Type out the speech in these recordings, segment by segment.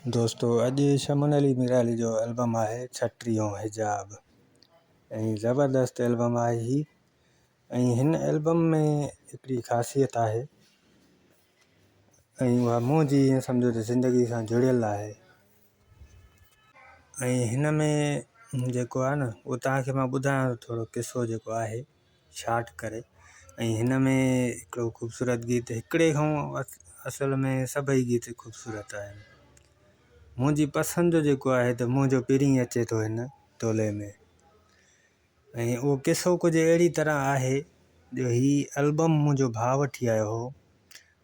दोस्तों अॼु शमन अली मिराली जो एल्बम आहे छटी ऐं हिजाब ऐं ज़बरदस्त एल्बम आहे ही। ऐं हिन एल्बम में हिकिड़ी ख़ासियत आहे ऐं उहा मुंहिंजी ईअं सम्झो त ज़िंदगी सां जुड़ियल आहे। ऐं हिन में जेको आहे न उहो तव्हांखे मां ॿुधायां थोरो किसो जेको आहे शार्ट करे। ऐं हिन में हिकिड़ो ख़ूबसूरत गीत हिकिड़े खां असल में सभई गीत ख़ूबसूरत आहिनि। मुंहिंजी पसंदि जेको आहे त मुंहिंजो पहिरीं अचे थो हिन टोले में। ऐं उहो किसो कुझु अहिड़ी तरह आहे जो हीउ एल्बम मुंहिंजो भाउ वठी आयो हो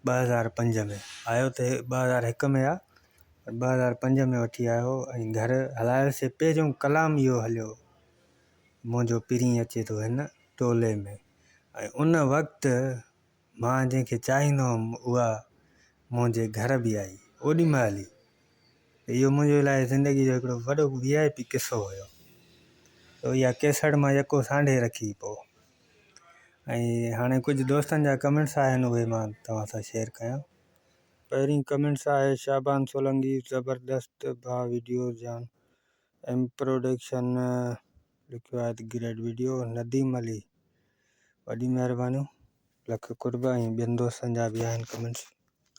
2005 में। आयो त 2001 में आहे, 2005 में वठी आयो ऐं घर हलायोसीं। पहिरियों कलाम इहो हलियो मुंहिंजो पहिरीं अचे थो हिन टोले में। ऐं उन वक़्तु मां जंहिंखे चाहींदो हुअमि उहा मुंहिंजे घर बि आई ओॾी महिल ई। इहो मुंहिंजे लाइ ज़िंदगी जो हिकिड़ो वॾो VIP किसो हुयो। त इहा कैसेट मां यको सांढे रखी पोइ। ऐं हाणे कुझु दोस्तनि जा कमेंट्स आहिनि उहे मां तव्हां सां शेयर कयां। पहिरीं कमेंट्स आहे शाबान सोलंकी, ज़बरदस्त भाउ वीडियो जान एम प्रोडक्शन लिखियो आहे त ग्रेट वीडियो। नदीम अली वॾी महिरबानी, लख कुर्बा। ऐं ॿियनि दोस्तनि जा बि आहिनि कमेंट्स।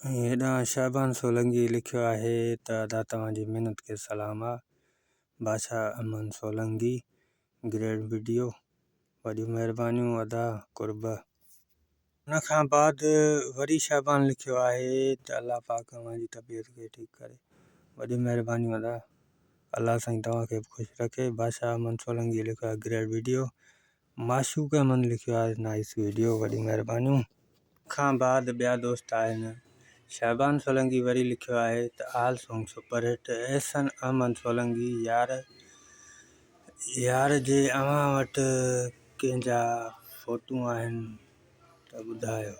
ऐं हेॾां शाबान सोलंकी लिखियो आहे त अदा तव्हांजी महिनत खे सलाम आहे। बादशाह अमन सोलंकी ग्रेट वीडियो, वॾी महिरबानियूं अदा कुर्ब। हुन खां बाद वरी शाबान लिखियो आहे त अलाह पाक तव्हांजी तबियत खे ठीकु करे, वॾी महिरबानियूं अदा, अलाह साईं तव्हांखे बि ख़ुशि रखे। बादशाह अमन सोलंकी लिखियो आहे ग्रेट वीडियो। माशूक अमन लिखियो आहे नाइस वीडियो, वॾी महिरबानियूं। खां बाद ॿिया दोस्त आहिनि। शाबान सोलंकी वरी लिखियो आहे त all song super hit. Ehsan Ahmed Solanki यार जे अव्हां वटि कंहिंजा फोटू आहिनि त ॿुधायो,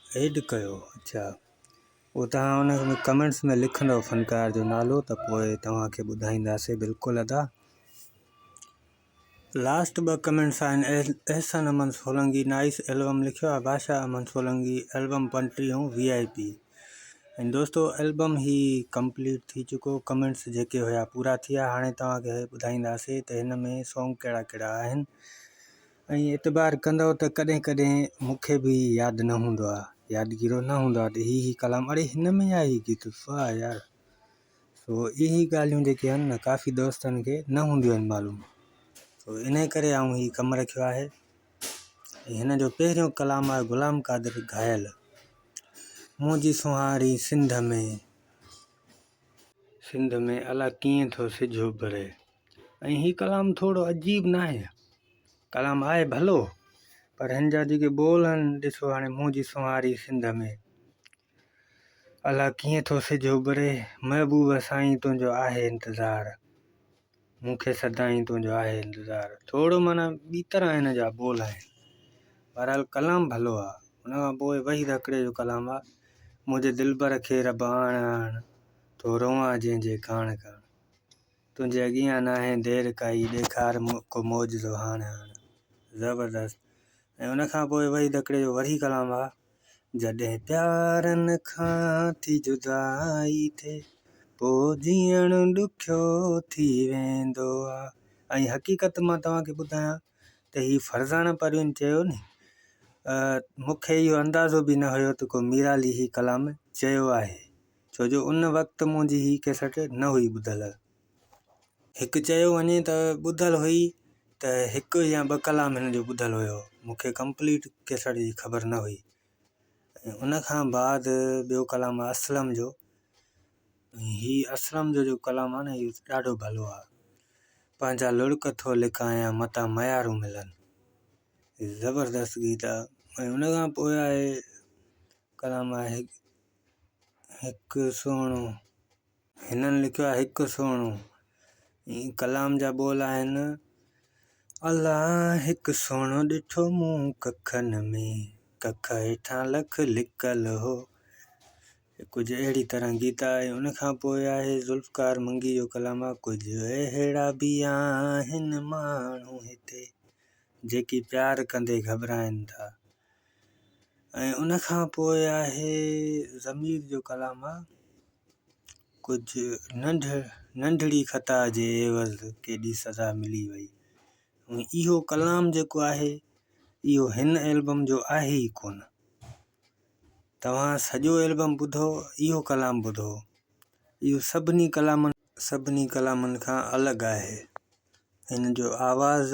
ऐड कयो। अच्छा, उहो तव्हां उन कमेंट्स में लिखंदव फ़नकार जो नालो त पोइ तव्हांखे ॿुधाईंदासीं बिल्कुलु अदा। लास्ट ॿ कमेंट्स आहिनि। एहसन अमन सोलंकी नाइस एल्बम लिखियो आहे। बादशाह अमन सोलंकी एल्बम पंटीह ऐं VIP। ऐं दोस्तो एल्बम ही कंप्लीट थी चुको, कमेंट्स जेके हुया पूरा थिया। हाणे तव्हांखे ॿुधाईंदासीं त हिन में सॉन्ग कहिड़ा कहिड़ा आहिनि। ऐं एतबार कंदव त कॾहिं कॾहिं मूंखे बि यादि न हूंदो आहे, यादगिरो न हूंदो आहे त ही कलाम अड़े हिन में आहे ही गीत, वाह यार। सो इहे ॻाल्हियूं जेके आहिनि न काफ़ी दोस्तनि खे न हूंदियूं आहिनि मालूम। सो इन करे आऊं ही कमु रखियो आहे। हिन जो पहिरियों कलाम आहे ग़ुलाम क़ादिर घायल, मुंहिंजी सुहारी सिंध में अलाह कीअं थो सिज उभरे। ऐं ही कलाम थोरो अजीब न आहे, कलाम आहे भलो, पर हिन जा जेके बोल आहिनि ॾिसो हाणे, मुंहिंजी सुहारी सिंध में अलाह कीअं थो सिज उभरे, महबूब साईं तुंहिंजो आहे इंतज़ारु, मूंखे सदाईं तुंहिंजो आहे इंतज़ारु। थोरो माना ॿी तरह हिन जा बोल आहिनि, बहरहाल कलाम भलो आहे। हुन खां पोइ वहीद हकिड़े जो कलाम आहे, मुंहिंजे दिलबर खे रब आण आण, तो रोवां जंहिंजे काण काण, तुंहिंजे अॻियां नाहे देरि काई, ॾेखार को मौजज़ो हाणे हाणे, ज़बरदस्त। ऐं उन खां पोइ वहीद हकिड़े जो वरी कलाम आहे, जॾहिं प्यारनि खां थी जुदाई थिए पोइ जीअण ॾुखियो थी वेंदो आहे। ऐं हक़ीक़त मां तव्हांखे ॿुधायां त ही फरज़ान परवीन चयो नी, मूंखे इहो अंदाज़ो बि न हुयो त को मीराली ही कलाम चयो आहे, छो जो उन वक़्तु मुंहिंजी ही कैसेट न हुई ॿुधल। हिकु चयो वञे त ॿुधल हुई त हिकु या ॿ कलाम हिन जो ॿुधल हुयो, मूंखे कंप्लीट कैसेट जी ख़बर न हुई। ऐं उन खां बाद ॿियो कलाम आहे असलम जो। ही असलम जो कलाम आहे न, इहो ॾाढो भलो आहे। पंहिंजा लुड़क थो लिकायां मतां मयारूं मिलनि, ज़बरदस्त गीत आहे। ऐं उन खां पोइ आहे कलाम आहे हिकु सुहिणो, हिननि लिखियो आहे हिकु सुहिणो। कलाम जा बोल आहिनि, अलाह हिकु सुहिणो ॾिठो मूं कखनि में, कख हेठां लख लिकल हो, कुझु अहिड़ी तरह गीत आहे। उन खां पोइ आहे ज़ुल्फ़कार मंगी जो कलाम आहे, कुझु अहिड़ा बि आहिनि माण्हू हिते जेकी प्यार कंदे घबराइनि था। ऐं उन खां पोइ आहे ज़मीर जो कलाम आहे, कुझु नंढड़ी ख़ता जे एवज़ केॾी सज़ा मिली वई। इहो कलाम जेको आहे इहो हिन एल्बम जो आहे ई कोन। तव्हां सॼो एल्बम ॿुधो, इहो कलाम ॿुधो, इहो सभिनी कलामनि खां अलॻि आहे। हिन जो आवाज़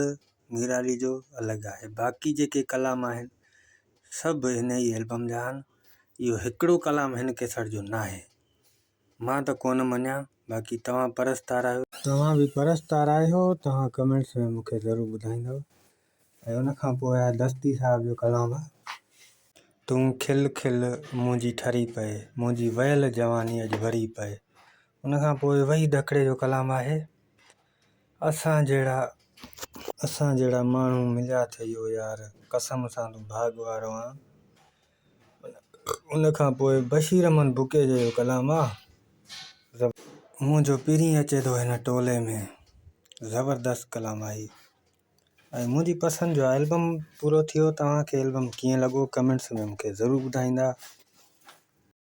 मीराली जो अलॻि आहे। बाक़ी जेके कलाम आहिनि सभु हिन ई एल्बम जा आहिनि। इहो हिकिड़ो कलाम हिन कैसेट जो न आहे। मां त कोन मञा, बाक़ी तव्हां परस्तार आहियो, तव्हां बि परस्तार आहियो, तव्हां कमेंट्स में मूंखे ज़रूरु ॿुधाईंदव। ऐं उनखां पोइ आहे दस्ती साहिब जो कलाम आहे, तूं खिल खिल मुंहिंजी ठरी पए, मुंहिंजी वयल जवानी अॼु भरी पए। उनखां पोइ वही ॾखड़े जो कलाम आहे, असां जहिड़ा माण्हू मिलिया अथई यार, कसम सां तूं भाग वारो आहीं। उनखां पोइ बशीर अहमद बुके जो कलाम आहे, मुंहिंजो पिरी अचे थो हिन टोले में, ज़बरदस्त कलाम आहे। ऐं मुंहिंजी पसंदि जो एल्बम पूरो थियो। तव्हांखे एल्बम कीअं लॻो कमेंट्स में मूंखे ज़रूरु ॿुधाईंदा।